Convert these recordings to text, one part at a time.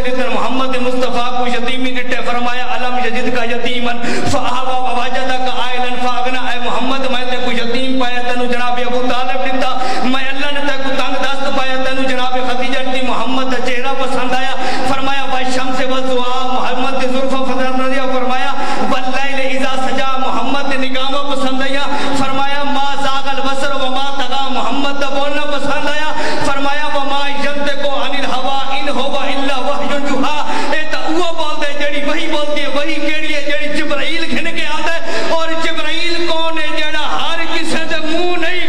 دیتن محمد مصطفیٰ کو یتیمی ڈٹے فرمایا علم یجد کا یتیمن فآوا وواجدہ کا آئلن فاغنا اے محمد میں تے کو یتیم پایا تنو جناب ابو طالب ڈٹا میں اللہ نے تے کو تنگ دست پایا تنو جناب خدیجہ ڈٹی محمد دا چہرہ پسند آیا فرمایا والشمس والضحیٰ محمد زلفہ فضل رضیہ فرمایا واللیل اذا سجا محمد نگامہ پسند آیا فرمایا ما زاغ البصر وما طغى محمد دا بولنا پسند آیا فرمایا وما ينطق عن الهوى ان هو الا وحی یوحی اے تا وہ بول دے جڑی وہی بولتی ہے وہی کیڑی ہے جڑی جبرائیل گھن کے آتا ہے اور جبرائیل کون ہے جڑا ہر کسی دے منہ نہیں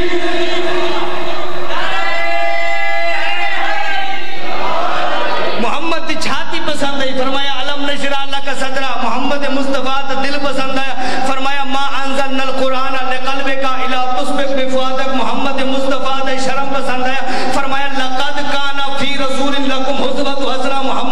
محمد دی چھاتی پسند آئی فرمایا علم نشرح لک صدرہ محمد مصطفیٰ دا دل پسند آیا فرمایا ما انزلنا القرآن لقلبک الا تصبح بفؤادک محمد مصطفیٰ دا شرم پسند آیا فرمایا لقد کان فی رسول لکم اسوۃ حسنہ محمد